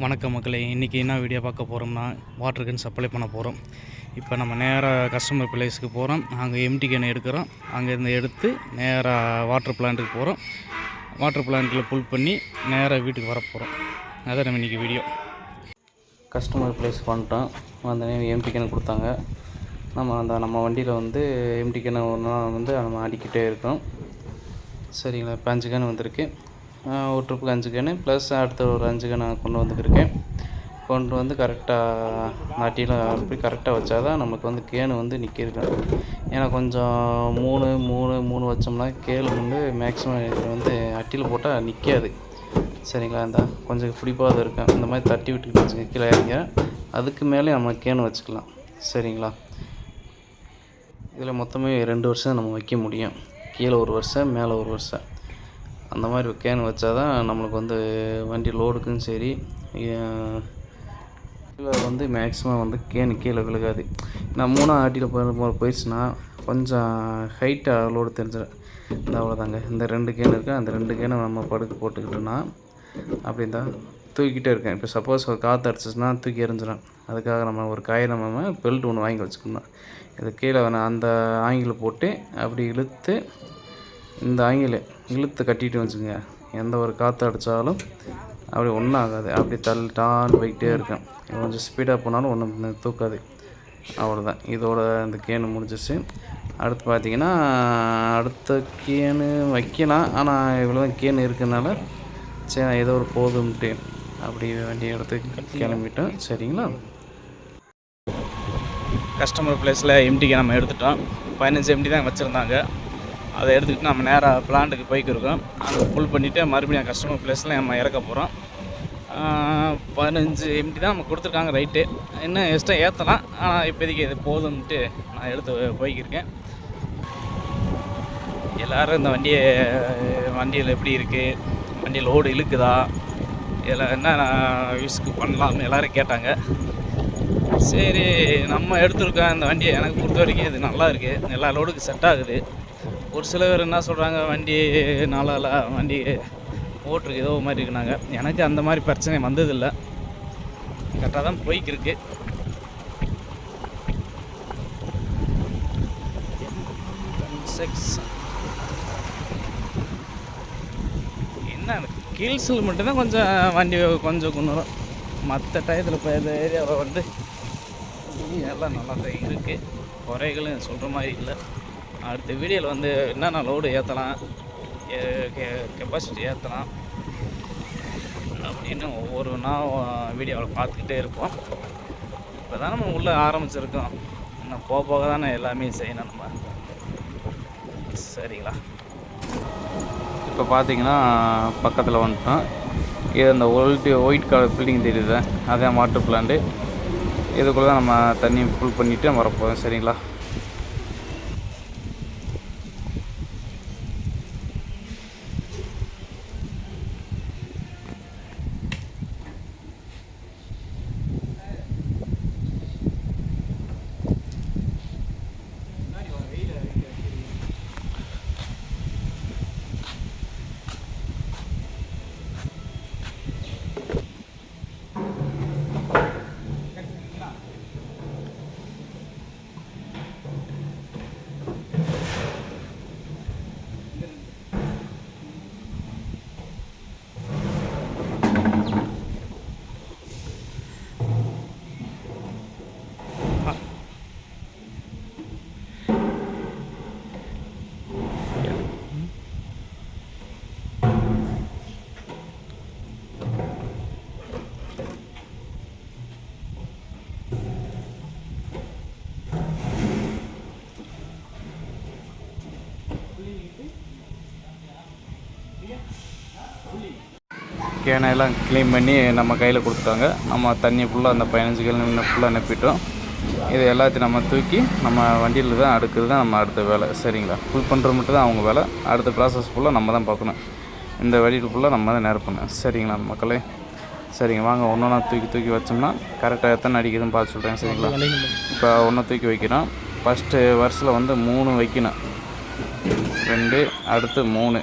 வணக்கம் மக்களே, இன்றைக்கி என்ன வீடியோ பார்க்க போகிறோம்னா வாட்டர் கேன் சப்ளை பண்ண போகிறோம். இப்போ நம்ம நேராக கஸ்டமர் பிளேஸுக்கு போகிறோம். அங்கே எம்டி கேன் எடுக்கிறோம். அங்கேருந்து எடுத்து நேராக வாட்டர் பிளான்ட்டுக்கு போகிறோம். வாட்டர் பிளான்ட்டில் புல் பண்ணி நேராக வீட்டுக்கு வர போகிறோம். அதான் நம்ம இன்றைக்கி வீடியோ. கஸ்டமர் பிளேஸ்க்கு வந்துட்டோம். வந்தோடனே எம்டி கேன் கொடுத்தாங்க. நம்ம வண்டியில் வந்து எம்டி கேனை ஒன்றா வந்து நம்ம அடிக்கிட்டே இருக்கோம். சரிங்களா? இப்போ 5 கேன் வந்திருக்கு. ஒரு ட்ரிப்புக்கு 5 கேனு ப்ளஸ் அடுத்த ஒரு 5 கேன் நான் கொண்டு வந்து கரெக்டாக நாட்டியில் அப்படி கரெக்டாக வச்சா தான் நமக்கு வந்து கேனு வந்து நிற்கிது. ஏன்னா கொஞ்சம் 3 வச்சோம்னா கேளு வந்து மேக்ஸிமம் இது வந்து அட்டியில் போட்டால் நிற்காது. சரிங்களா? இந்த கொஞ்சம் பிடிப்பாக இருக்கும். இந்த மாதிரி தட்டி விட்டுக்கிட்டு வச்சுக்க கீழே இறங்க, அதுக்கு மேலே நம்ம கேனு வச்சுக்கலாம். சரிங்களா? இதில் மொத்தமே 2 வருஷம் நம்ம வைக்க முடியும். கீழே 1 வருஷம், மேலே 1 வருஷம். அந்த மாதிரி கேன் வச்சா தான் நம்மளுக்கு வந்து வண்டி லோடுக்கும் சரி, கீழே வந்து மேக்ஸிமம் வந்து கேனு கீழே விழுகாது. நான் 3ஆம் ஆட்டியில் போயிடுச்சுன்னா கொஞ்சம் ஹைட்டாக லோடு தெரிஞ்சிடும். இந்த அவ்வளோதாங்க. இந்த 2 கேன் இருக்குது. அந்த 2 கேனை நம்ம படுக்க போட்டுக்கிட்டோன்னா அப்படி தான் தூக்கிட்டே இருக்கேன். இப்போ சப்போஸ் ஒரு காற்று அடிச்சிச்சுன்னா தூக்கி எறிஞ்சிடும். அதுக்காக நம்ம ஒரு நம்ம பெல்ட் ஒன்று வாங்கி வச்சுக்கணும். இது கீழே அந்த ஆங்கில போட்டு அப்படி இந்த ஆங்கில இழுத்து கட்டிட்டு வச்சுக்கோங்க. எந்த ஒரு காற்று அடித்தாலும் அப்படி ஒன்றும் ஆகாது. அப்படி டான்னு போய்கிட்டே இருக்கேன். கொஞ்சம் ஸ்பீடாக போனாலும் ஒன்றும் தூக்காது. அவ்வளோதான். இதோட இந்த கேனு முடிஞ்சிச்சு. அடுத்து பார்த்திங்கன்னா அடுத்த கேனு வைக்கலாம். ஆனால் இவ்வளோ தான் கேனு இருக்கிறதுனால சரி ஏதோ ஒரு போதும்ட்டு அப்படி வண்டி எடுத்து கிளம்பிட்டோம். சரிங்களா? கஸ்டமர் பிளேஸில் எம்டி கேன் நம்ம எடுத்துட்டோம். 15 எம்டி தான் வச்சுருந்தாங்க. அதை எடுத்துக்கிட்டு நம்ம நேராக பிளான்ட்டுக்கு போய்க்கிருக்கோம். அங்கே ஃபுல் பண்ணிவிட்டு மறுபடியும் கஸ்டமர் பிளேஸில் நம்ம இறக்க போகிறோம். 15 எம்டி தான் நம்ம கொடுத்துருக்காங்க. ரைட்டு, இன்னும் எக்ஸ்ட்ரா ஏற்றலாம். ஆனால் இப்போதைக்கு இது போதும்ன்ட்டு நான் எடுத்து போய்க்கிருக்கேன். எல்லோரும் இந்த வண்டியில் எப்படி இருக்குது, வண்டியில் லோடு இழுக்குதா, இதில் என்ன யூஸ்க்கு பண்ணலாம்னு எல்லோரும் கேட்டாங்க. சரி, நம்ம எடுத்துருக்கோம் இந்த வண்டியை. எனக்கு பொறுத்த வரைக்கும் இது நல்லா இருக்குது, எல்லா லோடுக்கு செட் ஆகுது. ஒரு சில பேர் என்ன சொல்கிறாங்க, வண்டி நாளால் வண்டி ஓட்டுருக்கு ஏதோ மாதிரி இருக்குனாங்க. எனக்கு அந்த மாதிரி பிரச்சனை வந்ததில்லை. கரெக்டாக தான் போய்க்கிருக்கு. என்ன கீழ்ஸில் மட்டும்தான் கொஞ்சம் வண்டி கொஞ்சம் கொண்டுரும். மற்ற டயத்தில் இப்போ இந்த ஏரியாவில் வந்து எல்லாம் நல்லா தான் இருக்குது. குறைகளும் சொல்கிற மாதிரி இல்லை. அடுத்த வீடியோவில் வந்து என்னென்ன லோடு ஏற்றலாம், கெப்பாசிட்டி ஏற்றலாம் அப்படின்னு ஒவ்வொரு நாள் வீடியோவில் பார்த்துக்கிட்டே இருப்போம். இப்போ தான் நம்ம உள்ளே ஆரம்பிச்சிருக்கோம். இன்னும் போக தானே எல்லாமே செய்யணும் நம்ம. சரிங்களா? இப்போ பார்த்தீங்கன்னா பக்கத்தில் வந்துட்டோம். இது அந்த ஒயிட் கலர் பில்டிங் தெரியுது, அதான் வாட்டர் பிளான்ட்டு. இதுக்குள்ளே தான் நம்ம தண்ணி ஃபுல் பண்ணிவிட்டு வரப்போகிறோம். சரிங்களா? கேனையெல்லாம் க்ளீன் பண்ணி நம்ம கையில் கொடுத்துட்டாங்க. நம்ம தண்ணி ஃபுல்லாக அந்த 15 கேன் ஃபுல்லாக நிப்பிட்டோம். இது எல்லாத்தையும் நம்ம தூக்கி நம்ம வண்டியில் தான் அடுக்கிறது தான் நம்ம அடுத்த வேலை. சரிங்களா? ஃபுல் பண்ணுறது மட்டும் தான் அவங்க வேலை. அடுத்த ப்ராசஸ் ஃபுல்லாக நம்ம தான் பார்க்கணும். இந்த வண்டியில் ஃபுல்லாக நம்ம தான் நிரப்பணும். சரிங்களா மக்களே? சரிங்க, வாங்க ஒன்றா தூக்கி வச்சோம்னா கரெக்டாக எத்தனை அடிக்குதுன்னு பார்த்து சொல்கிறேன். சரிங்களா? இப்போ ஒன்று தூக்கி வைக்கிறோம். ஃபஸ்ட்டு வருஷத்தில் வந்து 3 வைக்கணும். 2, அடுத்து 3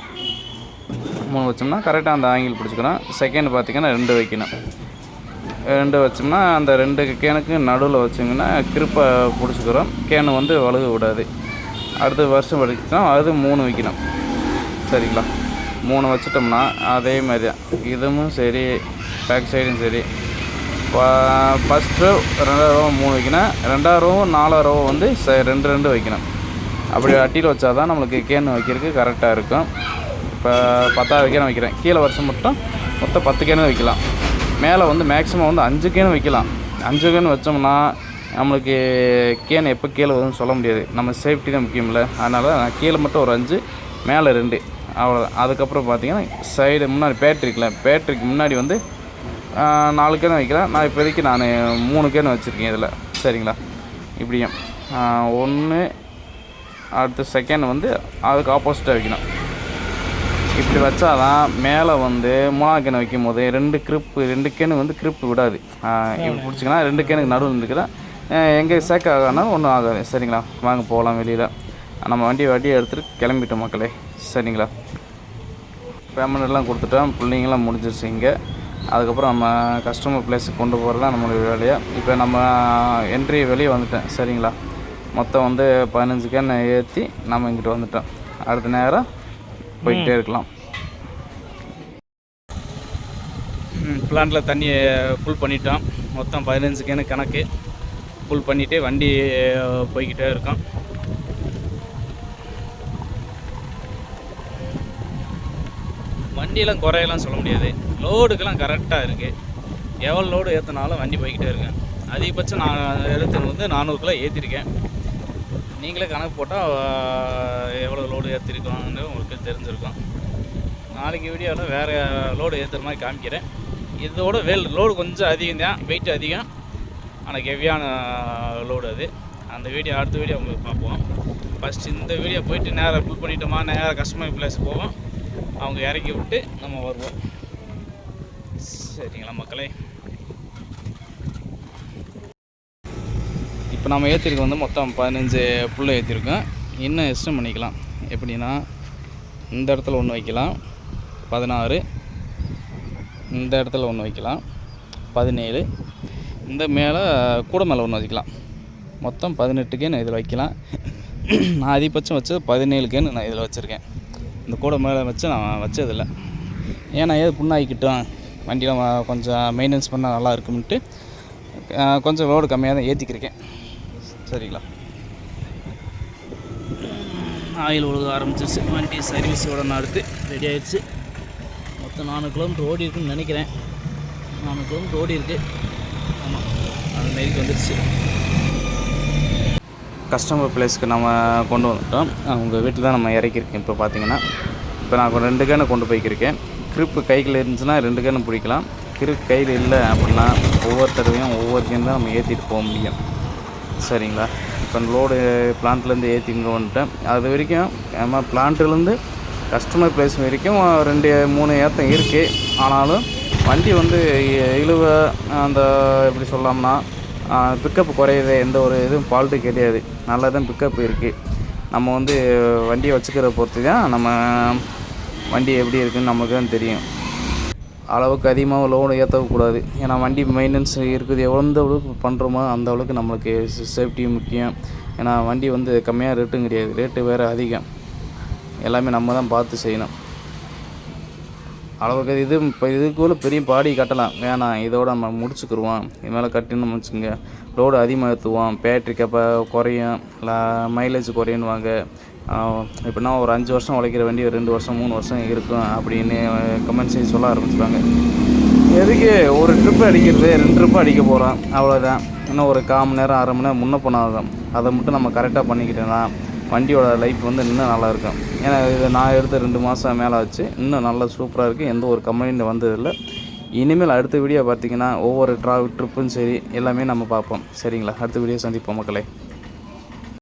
வச்சோம்னா கரெக்டாக அந்த ஆங்கிள் பிடிச்சிக்கிறோம். செகண்ட் பார்த்திங்கன்னா 2 வைக்கணும். 2 வச்சோம்னா அந்த 2 கேனுக்கு நடுவில் வச்சிங்கன்னா கிருப்பை பிடிச்சிக்கிறோம், கேனு வந்து வழுக விடாது. அடுத்த வருஷம் வலிச்சுன்னா அது 3 வைக்கணும். சரிங்களா? 3 வச்சிட்டோம்னா அதே மாதிரி தான் இதுவும் சரி, பேக் சைடும் சரி. ஃபஸ்ட் ரோ 2வது ரோ 3 வைக்கணும், 2வது ரோ 4வது ரோ வந்து 2 வைக்கணும். அப்படி அட்டியில் வச்சா தான் நம்மளுக்கு கேன் வைக்கிறதுக்கு கரெக்டாக இருக்கும். இப்போ 10வது கேன் வைக்கிறேன், கீழே வருஷம் மட்டும் மொத்தம் 10 கேனு வைக்கலாம். மேலே வந்து மேக்ஸிமம் வந்து 5 கேனு வைக்கலாம். 5 கேன் வச்சோம்னா நம்மளுக்கு கேன் எப்போ கீழே வரும்னு சொல்ல முடியாது. நம்ம சேஃப்டி தான் முக்கியமில்ல, அதனால் நான் கீழே மட்டும் ஒரு 5, மேலே 2, அவ்வளோதான். அதுக்கப்புறம் பார்த்திங்கன்னா சைடு முன்னாடி பேட்ரிக்கு முன்னாடி வந்து 4 கேன் வைக்கிறேன். நான் இப்போதைக்கு 3 கேன் வச்சுருக்கேன் இதில். சரிங்களா? இப்படியும் 1 அடுத்த செகண்ட் வந்து அதுக்கு ஆப்போசிட்டாக வைக்கணும். இப்படி வச்சா தான் மேலே வந்து 3வது கேன் வைக்கும் போது 2 கேனு வந்து கிரிப்பு விடாது. இப்படி பிடிச்சிங்கன்னா 2 கேனுக்கு நடுவில் இருக்கிறேன், எங்கே சேக் ஆகானாலும் ஒன்றும் ஆகாது. சரிங்களா? வாங்க போகலாம் வெளியில். நம்ம வண்டியை எடுத்துகிட்டு கிளம்பிட்டோம் மக்களே. சரிங்களா? பேமெண்ட்லாம் கொடுத்துட்டோம், பிள்ளைங்களாம் முடிஞ்சிருச்சு இங்கே. அதுக்கப்புறம் நம்ம கஸ்டமர் பிளேஸுக்கு கொண்டு போகிறது தான் நம்மளுடைய வேலையாக. இப்போ நம்ம என்ட்ரி வெளியே வந்துட்டேன். சரிங்களா? மொத்தம் வந்து 15 கேன் ஏற்றி நம்ம இங்கிட்டு வந்துட்டோம். அடுத்த நேரம் போய்கிட்டே இருக்கலாம். பிளான்ட்டில் தண்ணியை ஃபுல் பண்ணிட்டோம். மொத்தம் 15 கேனு கணக்கு ஃபுல் பண்ணிவிட்டு வண்டி போய்கிட்டே இருக்கோம். வண்டியெல்லாம் குறையெல்லாம் சொல்ல முடியாது, லோடுக்கெல்லாம் கரெக்டாக இருக்குது. எவ்வளோ லோடு ஏற்றினாலும் வண்டி போய்கிட்டே இருக்கேன். அதிகபட்சம் நான் எடுத்துன்னு வந்து 400 கிலோ ஏற்றிருக்கேன். நீங்களே கணக்கு போட்டால் எவ்வளோ லோடு ஏற்றிருக்கோன்னு உங்களுக்கு தெரிஞ்சிருக்கும். நாளைக்கு வீடியோவில் வேறு லோடு ஏற்றுற மாதிரி காமிக்கிறேன். இதோட லோடு கொஞ்சம் அதிகம் தான், வெயிட் அதிகம், ஆனால் ஹெவியான லோடு அது. அந்த வீடியோ அடுத்த வீடியோ உங்களுக்கு பார்ப்போம். ஃபஸ்ட்டு இந்த வீடியோ போயிட்டு நேராக ஃபுல் பண்ணிட்டோமா, நேராக கஸ்டமர் பிளேஸ் போவோம், அவங்க இறக்கி விட்டு நம்ம வருவோம். சரிங்களா மக்களே? இப்போ நம்ம ஏற்றிருக்க வந்து மொத்தம் 15 புல்லை ஏற்றிருக்கோம். இன்னும் எக்ஸ்டெண்ட் பண்ணிக்கலாம். எப்படின்னா இந்த இடத்துல ஒன்று வைக்கலாம் 16, இந்த இடத்துல ஒன்று வைக்கலாம் 17, இந்த மேலே கூட மேலே ஒன்று வைக்கலாம். மொத்தம் 18 கேன் இதில் வைக்கலாம். நான் அதிகபட்சம் வச்சது 17 கேன் நான் இதில் வச்சுருக்கேன். இந்த கூட மேலே வச்சு நான் வச்சதில்லை, ஏன்னா ஏது புண்ணாகிக்கிட்டோம், வண்டியில் கொஞ்சம் மெயின்டெனன்ஸ் பண்ணால் நல்லா இருக்கும்ன்ட்டு கொஞ்சம் லோடு கம்மியாக தான் ஏற்றிக்கிருக்கேன். சரிங்களா? ஆயில் ஒழுக ஆரம்பிச்சிருச்சு, வண்டி சர்வீஸோட அடுத்து ரெடி ஆகிடுச்சு. மொத்தம் 4 கிலோமீட்டர் ஓடி இருக்குன்னு நினைக்கிறேன். 4 கிலோமீட்டர் ஓடி இருக்குது. ஆமாம், அது மாரிக்கு வந்துடுச்சு. கஸ்டமர் பிளேஸ்க்கு நம்ம கொண்டு வந்துட்டோம். அவங்க வீட்டில் தான் நம்ம இறக்கியிருக்கேன். இப்போ பார்த்தீங்கன்னா இப்போ நான் 2 கேனை கொண்டு போய்க்கிருக்கேன். கிரிப்பு கையில் இருந்துச்சுன்னா 2 கேனு பிடிக்கலாம். கிரிப் கையில் இல்லை அப்படின்னா ஒவ்வொரு தடவையும் ஒவ்வொரு கேன் தான் நம்ம ஏற்றிட்டு போக முடியும். சரிங்களா? இப்போ லோடு பிளான்ட்லேருந்து ஏற்றிங்க வந்துட்டேன். அது வரைக்கும் நம்ம பிளான்ட்லேருந்து கஸ்டமர் பிளேஸ் வரைக்கும் 2-3 ஏற்றம் இருக்குது. ஆனாலும் வண்டி வந்து இழுவ அந்த எப்படி சொல்லலாம்னா பிக்கப் குறையுது, எந்த ஒரு இதுவும் ஃபால்ட்டு கிடையாது, நல்லா தான் பிக்கப் இருக்குது. நம்ம வந்து வண்டியை வச்சுக்கிற பொறுத்து தான் நம்ம வண்டி எப்படி இருக்குதுன்னு நமக்கு தான் தெரியும். அளவுக்கு அதிகமாக லோடு ஏற்றக்கூடாது, ஏன்னா வண்டி மெயின்டெனன்ஸ் இருக்குது. எந்த அளவுக்கு பண்ணுறோமோ அந்த அளவுக்கு நம்மளுக்கு சேஃப்டி முக்கியம். ஏன்னா வண்டி வந்து கம்மியாக ரேட்டும் கிடையாது, ரேட்டு வேறு அதிகம். எல்லாமே நம்ம தான் பார்த்து செய்யணும். அளவுக்கு இது இப்போ இதுக்குள்ள பெரிய பாடி கட்டலாம் வேணாம், இதோடு நம்ம முடிச்சுக்கிடுவோம். இது மேலே கட்டின்னு முடிச்சுங்க, லோடு அதிகமாக ஏற்றுவோம், பேட்ரி கப்பை குறையும், இல்லை மைலேஜ் குறையுன்னுவாங்க. எப்படின்னா ஒரு 5 வருஷம் உழைக்கிற வண்டி 2 வருஷம் 3 வருஷம் இருக்கும் அப்படின்னு கமெண்ட்ஸ் சொல்ல ஆரம்பிச்சிட்டாங்க. எதுக்கு ஒரு ட்ரிப்பு அடிக்கிறது, 2 ட்ரிப்பு அடிக்க போகிறோம், அவ்வளோதான். இன்னும் ஒரு 1/4 மணி நேரம் 1/2 மணி நேரம் முன்ன போனாதான். அதை மட்டும் நம்ம கரெக்டாக பண்ணிக்கிட்டோன்னா வண்டியோட லைஃப் வந்து இன்னும் நல்லாயிருக்கும். ஏன்னா இது நான் எடுத்த 2 மாதம் மேலே ஆச்சு, இன்னும் நல்லா சூப்பராக இருக்குது. எந்த ஒரு கம்ப்ளைண்ட் வந்ததில்லை. இனிமேல் அடுத்த வீடியோ பார்த்திங்கன்னா ஒவ்வொரு ட்ரிப்பும் சரி எல்லாமே நம்ம பார்ப்போம். சரிங்களா? அடுத்த வீடியோ சந்திப்போம் மக்களே.